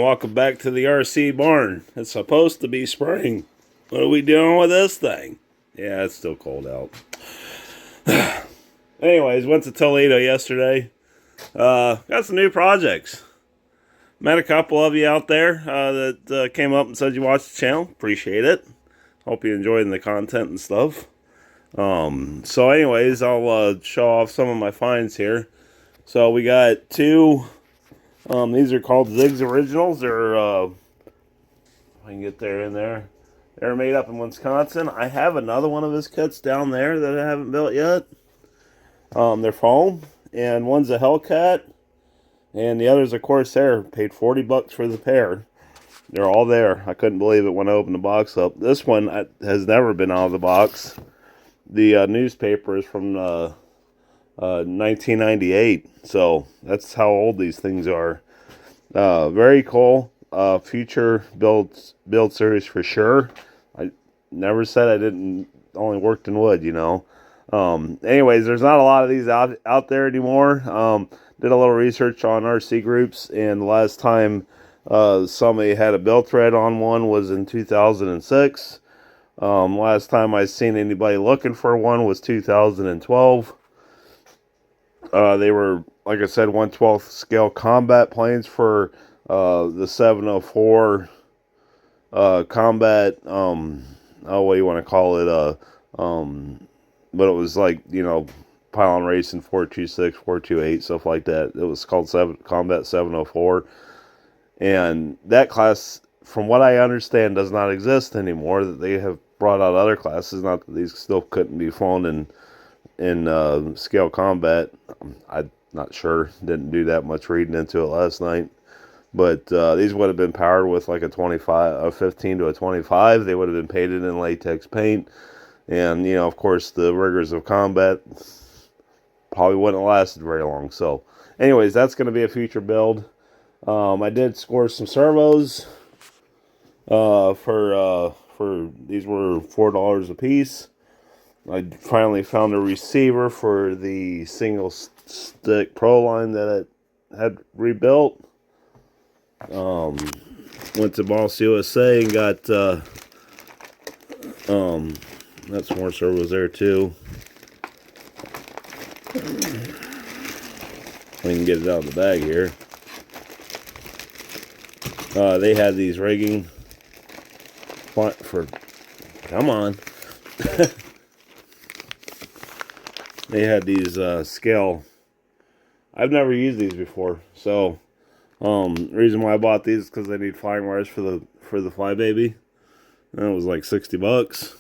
welcome back to the RC barn. It's supposed to be spring. What are we doing with this thing? Yeah, it's still cold out. Anyways, went to Toledo yesterday. Got some new projects. Met a couple of you out there that came up and said you watched the channel. Appreciate it. Hope you enjoyed the content and stuff. So anyways, I'll show off some of my finds here. So we got two. These are called Ziggs Originals. They're, if I can get there in there. They're made up in Wisconsin. I have another one of his kits down there that I haven't built yet. They're foam, and one's a Hellcat, and the other's a Corsair. Paid $40 for the pair. They're all there. I couldn't believe it when I opened the box up. This one has never been out of the box. The newspaper is from 1998, so that's how old these things are. Very cool. Future build series for sure. I never said I didn't only worked in wood, you know. Anyways, there's not a lot of these out there anymore. Did a little research on RC groups, and the last time somebody had a build thread on one was in 2006. Last time I seen anybody looking for one was 2012. They were, like I said, 1/12 scale combat planes for the 704 combat, what do you want to call it, but it was like, you know, pylon racing 426, 428, stuff like that. It was called Combat 704, and that class, from what I understand, does not exist anymore. That they have brought out other classes, not that these still couldn't be flown in scale combat. I'm not sure. Didn't do that much reading into it last night. But these would have been powered with like a 15 to a 25. They would have been painted in latex paint. And, you know, of course, the rigors of combat probably wouldn't have lasted very long. So, anyways, that's going to be a future build. I did score some servos for these were $4 a piece. I finally found a receiver for the single stick Pro line that it had rebuilt. Went to Boss USA and got that's more servos there too. We can get it out of the bag here. They had these rigging for, come on. They had these scale. I've never used these before, so reason why I bought these is because they need flying wires for the flybaby. And it was like $60,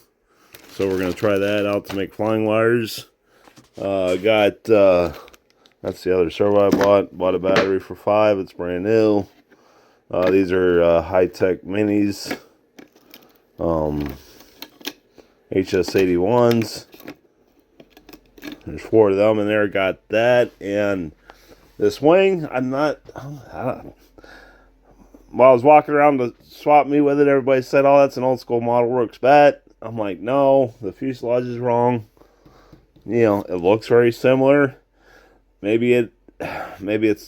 so we're gonna try that out to make flying wires. Got that's the other servo I bought. Bought a battery for $5. It's brand new. These are high-tech minis, HS81s. There's 4 of them in there. Got that, and this wing, while I was walking around to swap me with it, everybody said, oh, that's an old school model, works bat. I'm like, no, the fuselage is wrong. You know, it looks very similar. Maybe it's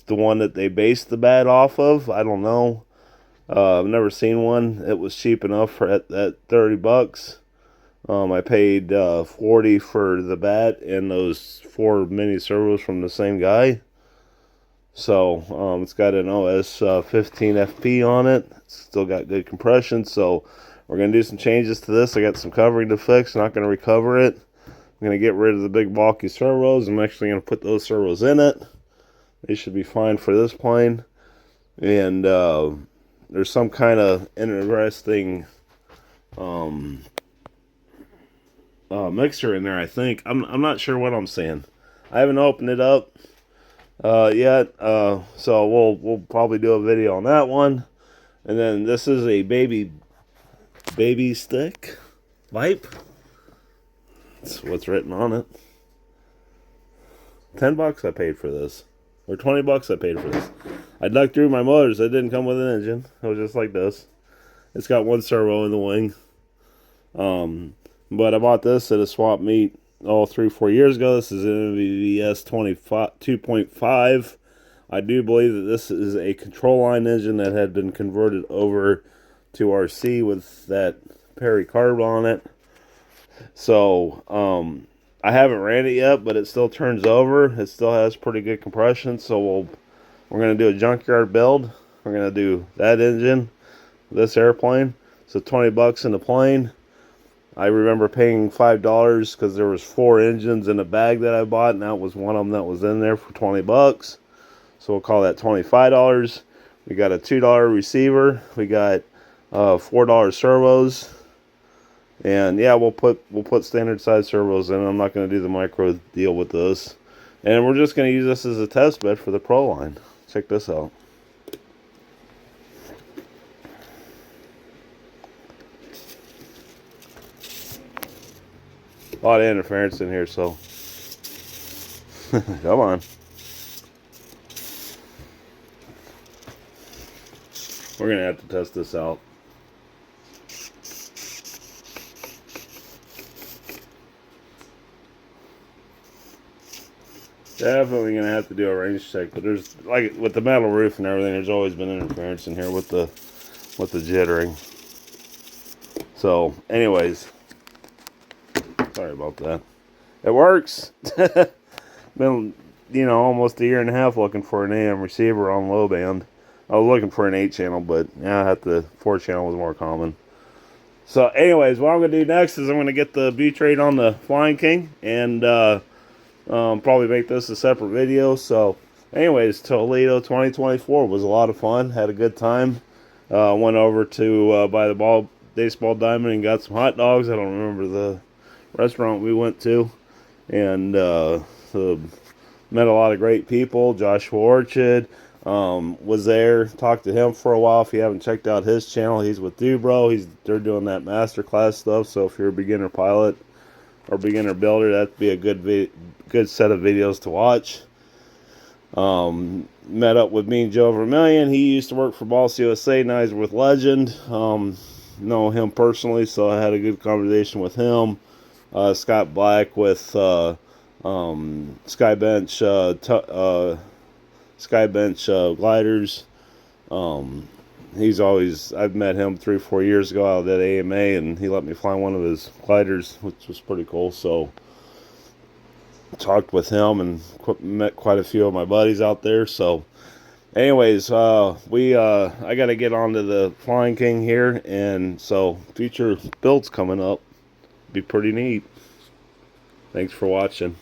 the one that they based the bat off of. I don't know. I've never seen one. It was cheap enough for at $30. I paid $40 for the bat and those 4 mini servos from the same guy. So it's got an OS 15 FP on it. It's still got good compression. So we're gonna do some changes to this. I got some covering to fix. Not gonna recover it. I'm gonna get rid of the big bulky servos. I'm actually gonna put those servos in it. They should be fine for this plane. And there's some kind of interesting mixer in there, I think. I'm not sure what I'm saying. I haven't opened it up yet, so we'll probably do a video on that one. And then this is a baby stick pipe. That's what's written on it. $10 I paid for this, or $20 I paid for this. I dug through my motors. It didn't come with an engine. It was just like this. It's got 1 servo in the wing. But I bought this at a swap meet 3-4 years ago. This is an MVVS 2.5. I do believe that this is a control line engine that had been converted over to RC with that pericarb on it. So, I haven't ran it yet, but it still turns over. It still has pretty good compression. So we're going to do a junkyard build. We're going to do that engine, this airplane. So $20 in the plane. I remember paying $5 because there was 4 engines in a bag that I bought, and that was one of them that was in there for $20. So we'll call that $25. We got a $2 receiver. We got $4 servos. And yeah, we'll put standard size servos in. I'm not going to do the micro deal with this. And we're just going to use this as a test bed for the Pro line. Check this out. A lot of interference in here, so come on. We're going to have to test this out. Definitely gonna have to do a range check, but there's, like with the metal roof and everything, there's always been interference in here with the jittering. So, anyways, sorry about that. It works. Been, almost a year and a half looking for an AM receiver on low band. I was looking for an 8-channel, but yeah, 4-channel was more common. So, anyways, what I'm gonna do next is I'm gonna get the butyrate on the Flying King and probably make this a separate video. So anyways, Toledo 2024 was a lot of fun. Had a good time. Went over to buy the baseball diamond and got some hot dogs. I don't remember the restaurant we went to. And met a lot of great people. Joshua Orchard was there. Talked to him for a while. If you haven't checked out his channel, he's with Dubro. They're doing that masterclass stuff. So if you're a beginner pilot or beginner builder, that'd be a good set of videos to watch. Met up with me and Joe Vermillion. He used to work for Boss USA. Now he's with Legend. Know him personally, so I had a good conversation with him. Scott Black with Skybench gliders. I've met him 3 or 4 years ago out at AMA, and he let me fly one of his gliders, which was pretty cool. So talked with him and met quite a few of my buddies out there. So anyways, I got to get onto the Flying King here, and so future builds coming up. Be pretty neat. Thanks for watching.